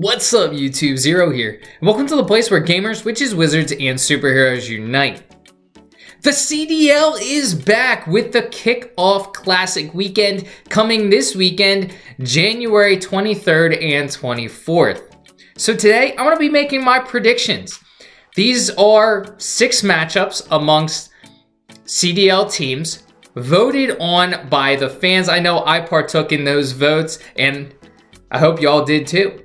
What's up YouTube, Zero here, and welcome to the place where gamers, witches, wizards, and superheroes unite. The CDL is back with the Kickoff Classic weekend coming this weekend, January 23rd and 24th. So today, I'm going to be making my predictions. These are 6 matchups amongst CDL teams voted on by the fans. I know I partook in those votes, and I hope y'all did too.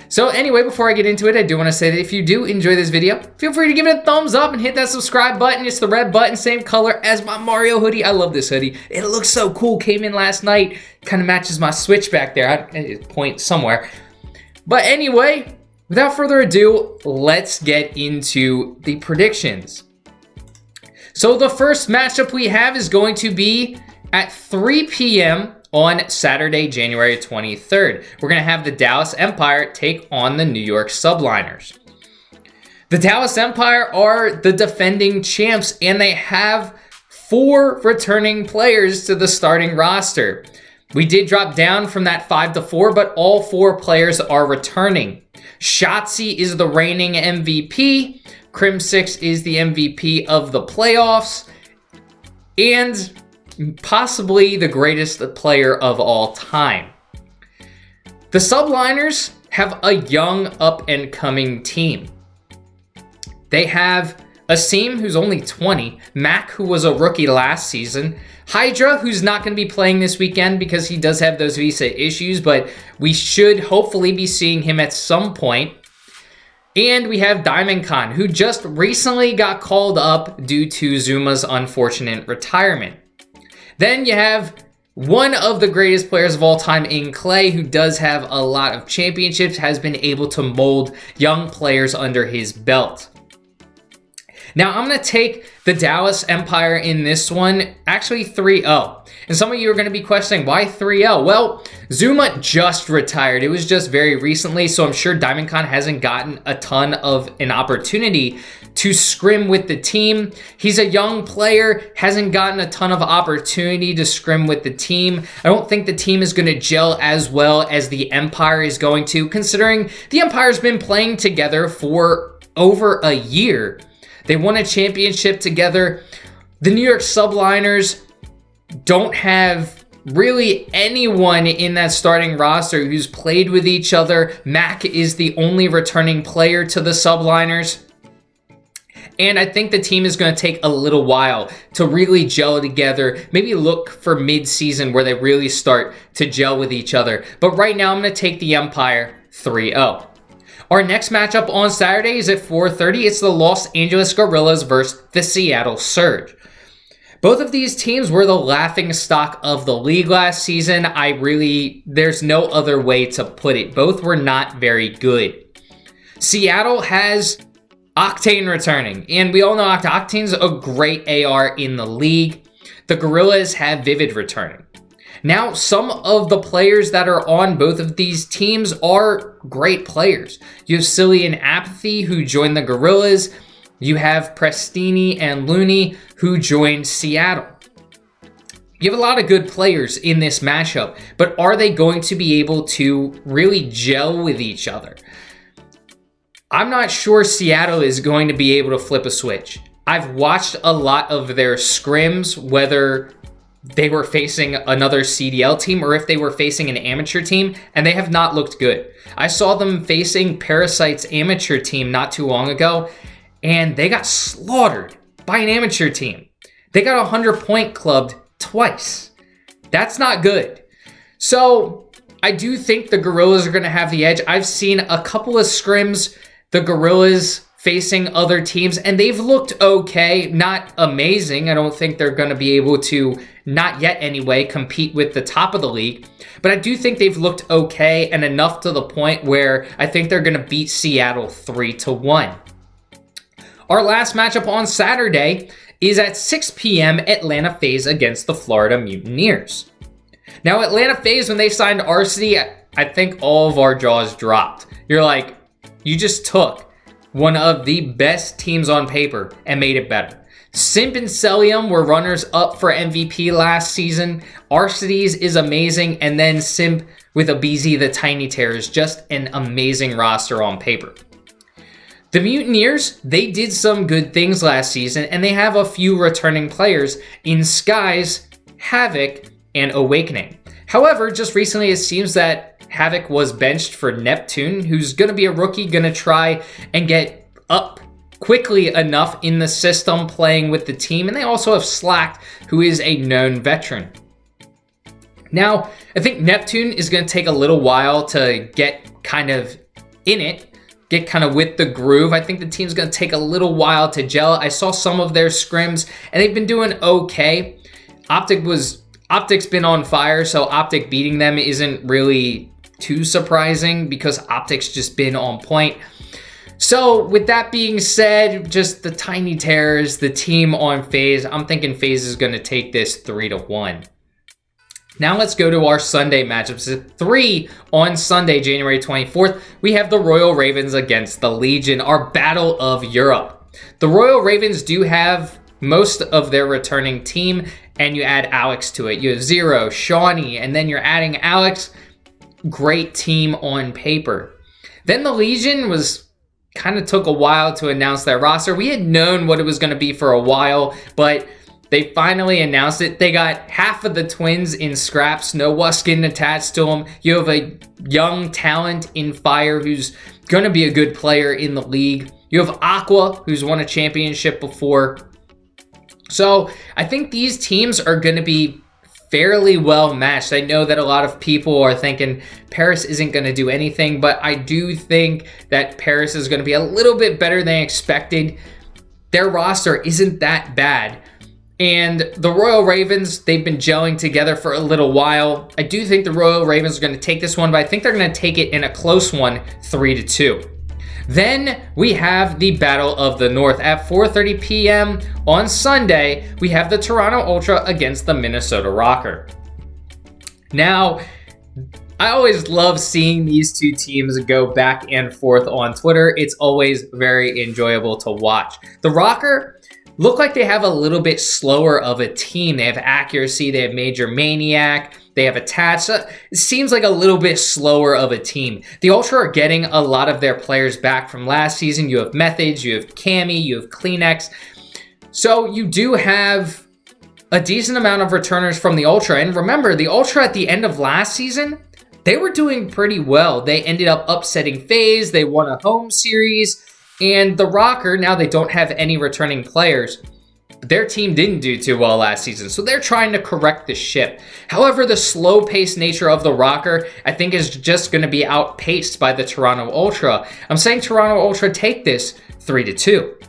So anyway, before I get into it, I do want to say that if you do enjoy this video, feel free to give it a thumbs up and hit that subscribe button. It's the red button, same color as my Mario hoodie. I love this hoodie. It looks so cool. Came in last night. Kind of matches my Switch back there. I point somewhere. But anyway, without further ado, let's get into the predictions. So the first matchup we have is going to be at 3 p.m. on Saturday, January 23rd. We're going to have the Dallas Empire take on the New York Subliners. The Dallas Empire are the defending champs, and they have 4 returning players to the starting roster. We did drop down from that 5 to 4, but all 4 players are returning. Shotzi is the reigning MVP. Crim6 is the MVP of the playoffs. And possibly the greatest player of all time. The Subliners have a young up-and-coming team. They have Asim, who's only 20, Mac, who was a rookie last season, Hydra, who's not going to be playing this weekend because he does have those visa issues, but we should hopefully be seeing him at some point. And we have Diamond Khan, who just recently got called up due to Zuma's unfortunate retirement. Then you have one of the greatest players of all time in Clay, who does have a lot of championships, has been able to mold young players under his belt. Now, I'm going to take the Dallas Empire in this one, actually 3-0. And some of you are going to be questioning, why 3-0? Well, Zuma just retired. It was just very recently, so I'm sure Diamond Khan hasn't gotten a ton of an opportunity to scrim with the team. He's a young player, hasn't gotten a ton of opportunity to scrim with the team. I don't think the team is going to gel as well as the Empire is going to, considering the Empire's been playing together for over a year. They won a championship together. The New York Subliners don't have really anyone in that starting roster who's played with each other. Mac is the only returning player to the Subliners. And I think the team is going to take a little while to really gel together. Maybe look for mid-season where they really start to gel with each other. But right now, I'm going to take the Empire 3-0. Our next matchup on Saturday is at 4:30. It's the Los Angeles Guerrillas versus the Seattle Surge. Both of these teams were the laughingstock of the league last season. There's no other way to put it. Both were not very good. Seattle has Octane returning, and we all know Octane's a great AR in the league. The Guerrillas have Vivid returning. Now, some of the players that are on both of these teams are great players. You have Silly and Apathy, who joined the Guerrillas. You have Prestini and Looney, who joined Seattle. You have a lot of good players in this matchup, but are they going to be able to really gel with each other? I'm not sure Seattle is going to be able to flip a switch. I've watched a lot of their scrims, whether they were facing another CDL team or if they were facing an amateur team, and they have not looked good. I saw them facing Parasite's amateur team not too long ago, and they got slaughtered by an amateur team. They got 100-point clubbed twice. That's not good. So I do think the Guerrillas are going to have the edge. I've seen a couple of scrims, the Guerrillas facing other teams, and they've looked okay, not amazing. I don't think they're going to be able to, not yet anyway, compete with the top of the league. But I do think they've looked okay, and enough to the point where I think they're going to beat Seattle 3-1. Our last matchup on Saturday is at 6 p.m. Atlanta FaZe against the Florida Mutineers. Now, Atlanta FaZe, when they signed RC, I think all of our jaws dropped. You're like, you just took one of the best teams on paper and made it better. Simp and Celium were runners up for MVP last season. Arcides is amazing, and then Simp with Abizi the Tiny Terrors, just an amazing roster on paper. The Mutineers, they did some good things last season, and they have a few returning players in Skies, Havoc, and Awakening. However, just recently it seems that Havoc was benched for Neptune, who's going to be a rookie, going to try and get up quickly enough in the system playing with the team. And they also have Slacked, who is a known veteran. Now, I think Neptune is going to take a little while to get kind of in it, get kind of with the groove. I think the team's going to take a little while to gel. I saw some of their scrims, and they've been doing okay. Optic's been on fire, so Optic beating them isn't really too surprising because Optic's just been on point. So with that being said, just the Tiny Terrors, the team on FaZe, I'm thinking FaZe is going to take this 3-1. Now let's go to our Sunday matchups. At 3 on Sunday, January 24th, we have the Royal Ravens against the Legion, our Battle of Europe. The Royal Ravens do have most of their returning team, and you add Alex to it. You have Zero, Shawnee, and then you're adding Alex. Great team on paper. Then the Legion kind of took a while to announce their roster. We had known what it was going to be for a while, but they finally announced it. They got half of the twins in scraps, no Wuskin attached to them. You have a young talent in Fire who's going to be a good player in the league. You have Aqua, who's won a championship before. So I think these teams are going to be fairly well matched. I know that a lot of people are thinking Paris isn't going to do anything, but I do think that Paris is going to be a little bit better than expected. Their roster isn't that bad. And the Royal Ravens, they've been gelling together for a little while. I do think the Royal Ravens are going to take this one, but I think they're going to take it in a close one, 3-2. Then we have the Battle of the North. At 4:30 p.m. on Sunday, we have the Toronto Ultra against the Minnesota Rokkr. Now, I always love seeing these two teams go back and forth on Twitter. It's always very enjoyable to watch. The Rokkr look like they have a little bit slower of a team. They have accuracy, they have Major Maniac, they have attached. It seems like a little bit slower of a team. The Ultra are getting a lot of their players back from last season. You have Methods, you have Cammy, you have Kleenex. So you do have a decent amount of returners from the Ultra. And remember, the Ultra at the end of last season, they were doing pretty well. They ended up upsetting FaZe. They won a home series. And the Rokkr, now they don't have any returning players. Their team didn't do too well last season, so they're trying to correct the ship. However, the slow-paced nature of the Rokkr, I think, is just going to be outpaced by the Toronto Ultra. I'm saying Toronto Ultra take this 3-2.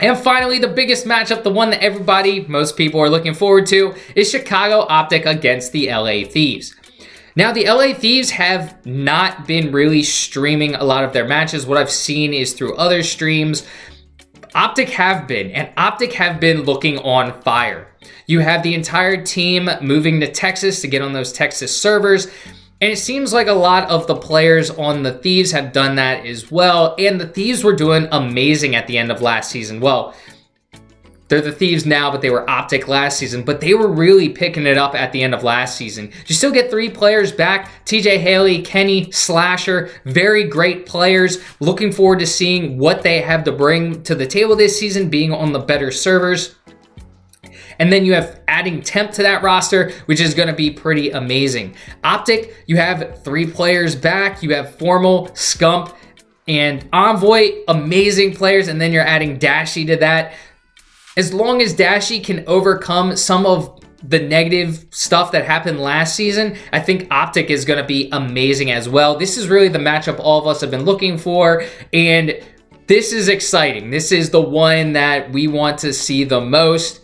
And finally, the biggest matchup, the one that most people are looking forward to, is Chicago Optic against the LA Thieves. Now, the LA Thieves have not been really streaming a lot of their matches. What I've seen is through other streams. Optic have been, and Optic have been looking on fire. You have the entire team moving to Texas to get on those Texas servers, and it seems like a lot of the players on the Thieves have done that as well, and the Thieves were doing amazing at the end of last season. Well, they're the Thieves now, but they were Optic last season, but they were really picking it up at the end of last season. You still get 3 players back, TJ Haley, Kenny, Slasher, very great players. Looking forward to seeing what they have to bring to the table this season, being on the better servers. And then you have adding Temp to that roster, which is going to be pretty amazing. Optic, you have 3 players back. You have Formal, Scump, and Envoy, amazing players, and then you're adding Dashy to that. As long as Dashy can overcome some of the negative stuff that happened last season, I think Optic is going to be amazing as well. This is really the matchup all of us have been looking for, and this is exciting. This is the one that we want to see the most.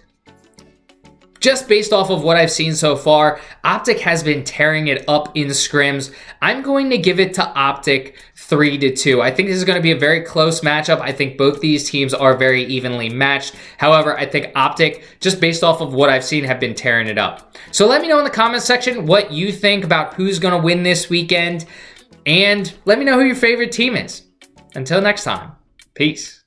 Just based off of what I've seen so far, Optic has been tearing it up in scrims. I'm going to give it to Optic 3-2. I think this is going to be a very close matchup. I think both these teams are very evenly matched. However, I think Optic, just based off of what I've seen, have been tearing it up. So let me know in the comments section what you think about who's going to win this weekend. And let me know who your favorite team is. Until next time, peace.